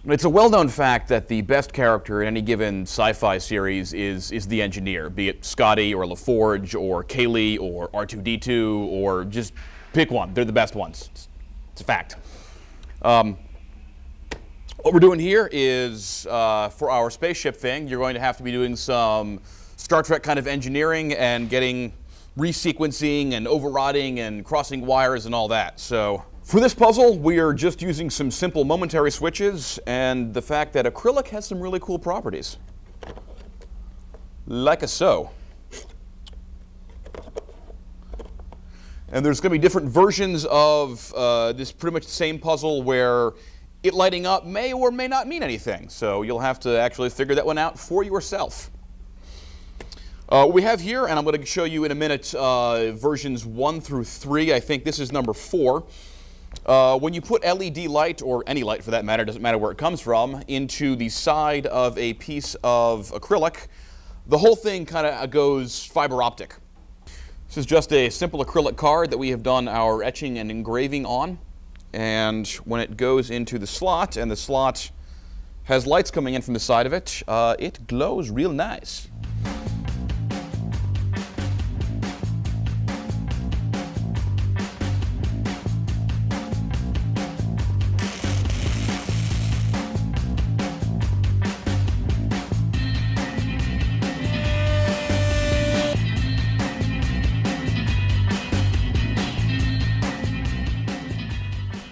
It's a well-known fact that the best character in any given sci-fi series is the engineer, be it Scotty or LaForge or Kaylee or R2-D2 or just pick one. They're the best ones. It's a fact. What we're doing here is, for our spaceship thing, you're going to have to be doing some Star Trek kind of engineering and getting resequencing and overriding and crossing wires and all that. So for this puzzle, we are just using some simple momentary switches and the fact that acrylic has some really cool properties. Like a so. And there's going to be different versions of this pretty much the same puzzle where it lighting up may or may not mean anything. So you'll have to actually figure that one out for yourself. What we have here, and I'm going to show you in a minute, versions 1 through 3. I think this is number 4. When you put LED light, or any light for that matter, doesn't matter where it comes from, into the side of a piece of acrylic, the whole thing kind of goes fiber optic. This is just a simple acrylic card that we have done our etching and engraving on. And when it goes into the slot, and the slot has lights coming in from the side of it, it glows real nice.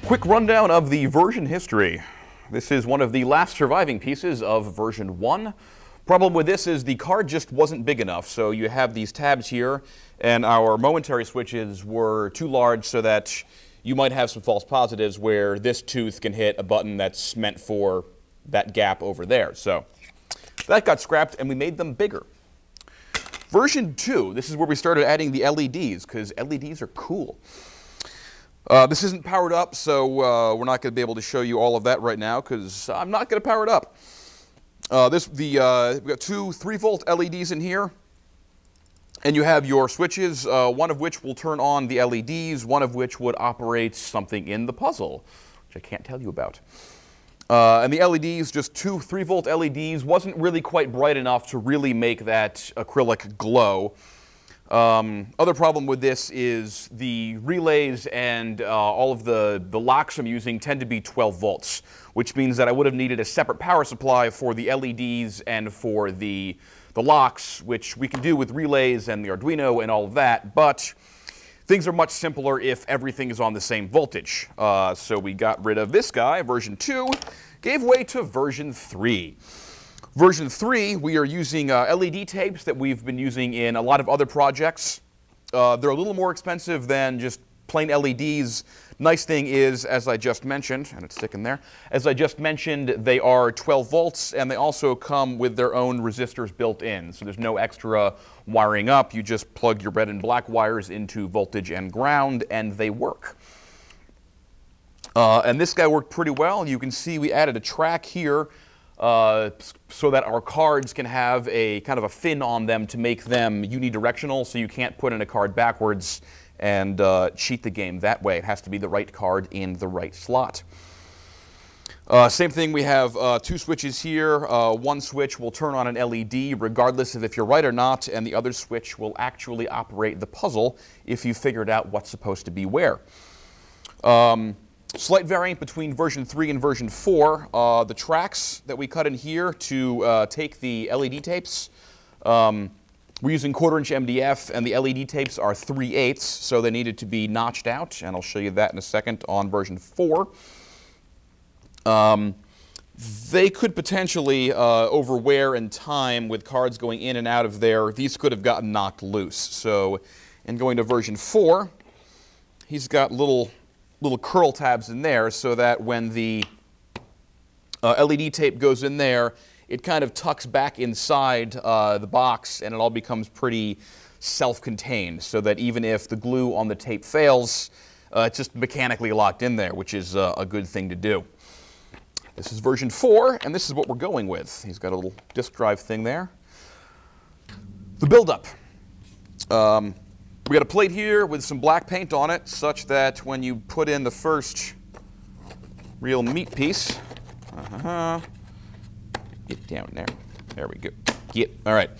Quick rundown of the version history. This is one of the last surviving pieces of version 1. Problem with this is the card just wasn't big enough, so you have these tabs here, and our momentary switches were too large so that you might have some false positives where this tooth can hit a button that's meant for that gap over there. So that got scrapped, and we made them bigger. Version 2, this is where we started adding the LEDs, because LEDs are cool. This isn't powered up, so we're not going to be able to show you all of that right now because I'm not going to power it up. We've got two 3-volt LEDs in here, and you have your switches, one of which will turn on the LEDs, one of which would operate something in the puzzle, which I can't tell you about. And the LEDs, just two 3-volt LEDs, wasn't really quite bright enough to really make that acrylic glow. Other problem with this is the relays and all of the locks I'm using tend to be 12 volts, which means that I would have needed a separate power supply for the LEDs and for the locks, which we can do with relays and the Arduino and all of that, but things are much simpler if everything is on the same voltage. So we got rid of this guy, version 2, gave way to version 3. Version 3, we are using LED tapes that we've been using in a lot of other projects. They're a little more expensive than just plain LEDs. Nice thing is, as I just mentioned, and it's sticking there, as I just mentioned, they are 12 volts, and they also come with their own resistors built in. So there's no extra wiring up. You just plug your red and black wires into voltage and ground, and they work. And this guy worked pretty well. You can see we added a track here so that our cards can have a kind of a fin on them to make them unidirectional, so you can't put in a card backwards and cheat the game that way. It has to be the right card in the right slot. Same thing, we have 2 switches here. One switch will turn on an LED regardless of if you're right or not, and the other switch will actually operate the puzzle if you figured out what's supposed to be where. Slight variant between version 3 and version 4. The tracks that we cut in here to take the LED tapes, we're using 1/4-inch MDF, and the LED tapes are 3/8, so they needed to be notched out, and I'll show you that in a second on version 4. They could potentially, over wear and time with cards going in and out of there, these could have gotten knocked loose. So in going to version 4, he's got little curl tabs in there so that when the LED tape goes in there, it kind of tucks back inside the box and it all becomes pretty self-contained, so that even if the glue on the tape fails, it's just mechanically locked in there, which is a good thing to do. This is version 4, and this is what we're going with. He's got a little disk drive thing there. The buildup. We got a plate here with some black paint on it, such that when you put in the first real meat piece, Get down there. There we go. Get. All right.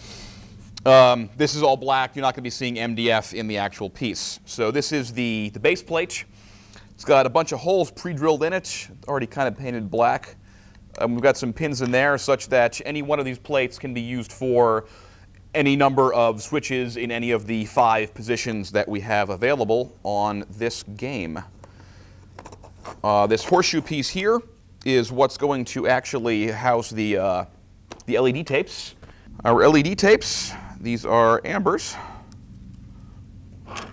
This is all black. You're not going to be seeing MDF in the actual piece. So this is the base plate. It's got a bunch of holes pre-drilled in it, already kind of painted black. We've got some pins in there such that any one of these plates can be used for any number of switches in any of the 5 positions that we have available on this game. This horseshoe piece here is what's going to actually house the LED tapes. Our LED tapes, these are ambers. I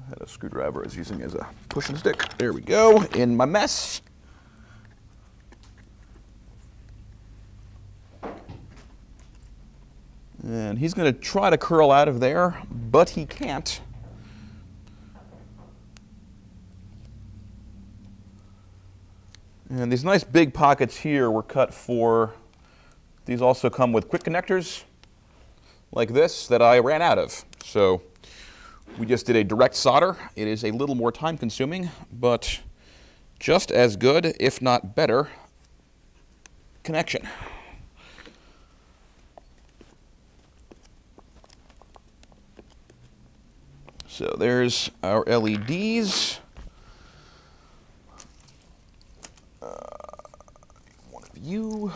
had a screwdriver I was using as a pushing stick. There we go, in my mess. And he's going to try to curl out of there, but he can't. And these nice big pockets here were cut for, these also come with quick connectors like this that I ran out of. So we just did a direct solder. It is a little more time consuming, but just as good, if not better, connection. So there's our LEDs. One of you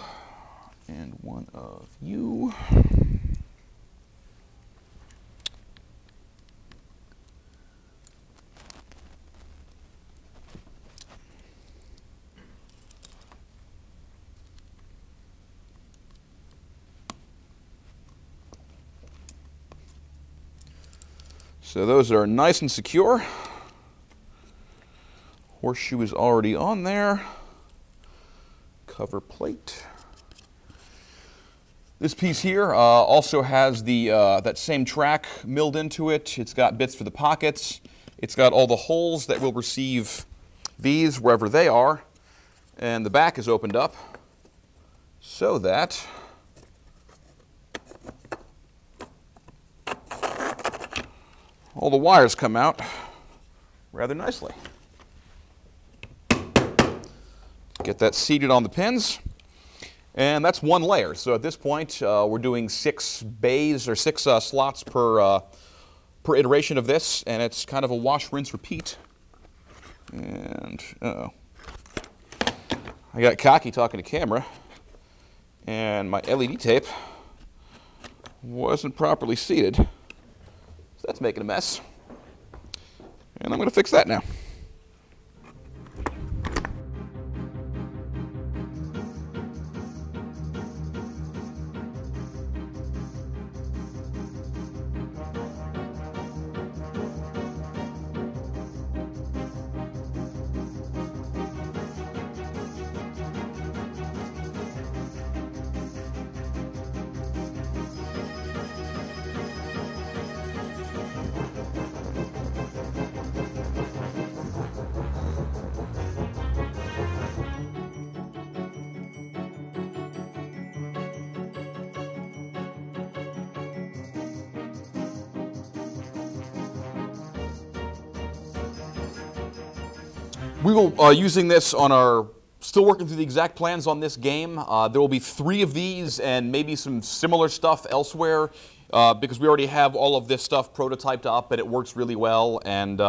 and one of you. So those are nice and secure. Horseshoe is already on there. Cover plate. This piece here also has the that same track milled into it. It's got bits for the pockets. It's got all the holes that will receive these wherever they are. And the back is opened up so that all the wires come out rather nicely. Get that seated on the pins, and that's one layer. So at this point, we're doing 6 bays or 6 slots per iteration of this, and it's kind of a wash, rinse, repeat. And I got cocky talking to camera, and my LED tape wasn't properly seated. So that's making a mess. And I'm going to fix that now. We will using this on our, still working through the exact plans on this game. There will be 3 of these and maybe some similar stuff elsewhere because we already have all of this stuff prototyped up and it works really well. And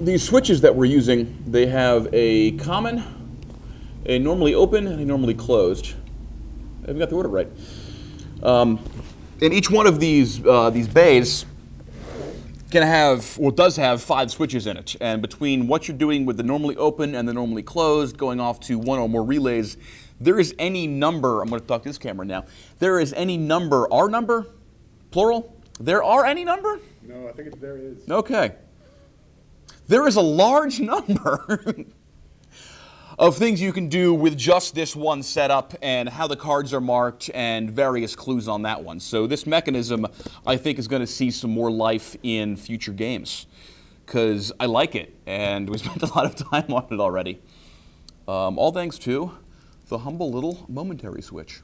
these switches that we're using, they have a common, a normally open, and a normally closed. I've got the order right. And each one of these bays can have, or does have 5 switches in it. And between what you're doing with the normally open and the normally closed, going off to 1 or more relays, there is any number, I'm going to talk to this camera now, there is any number, our number, plural, there are any number? No, I think there is. Okay. There is a large number of things you can do with just this one setup and how the cards are marked and various clues on that one. So this mechanism, I think, is going to see some more life in future games because I like it and we spent a lot of time on it already. All thanks to the humble little momentary switch.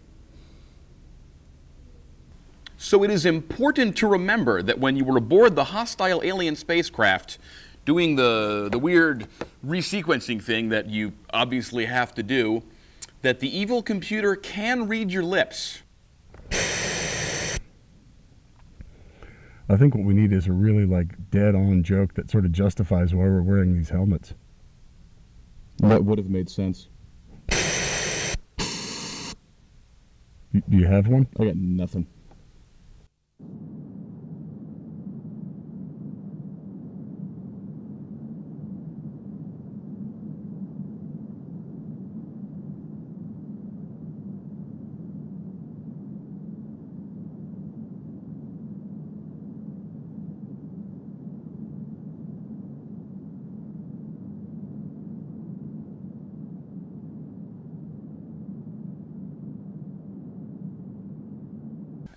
So it is important to remember that when you were aboard the hostile alien spacecraft, doing the weird resequencing thing that you obviously have to do, that the evil computer can read your lips. I think what we need is a really dead-on joke that sort of justifies why we're wearing these helmets. That would have made sense. Do you have one? I got nothing.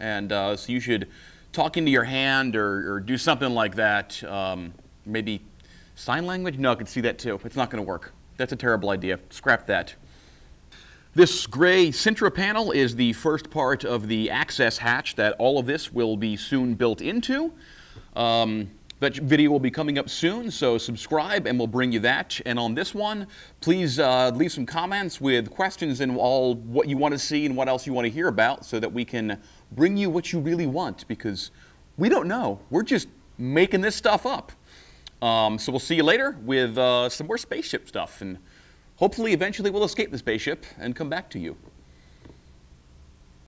And so you should talk into your hand or do something like that. Maybe sign language? No, I can see that too. It's not going to work. That's a terrible idea. Scrap that. This gray Sintra panel is the first part of the access hatch that all of this will be soon built into. That video will be coming up soon, so subscribe and we'll bring you that. And on this one, please leave some comments with questions and all what you want to see and what else you want to hear about so that we can bring you what you really want, because we don't know. We're just making this stuff up. So we'll see you later with some more spaceship stuff, and hopefully eventually we'll escape the spaceship and come back to you.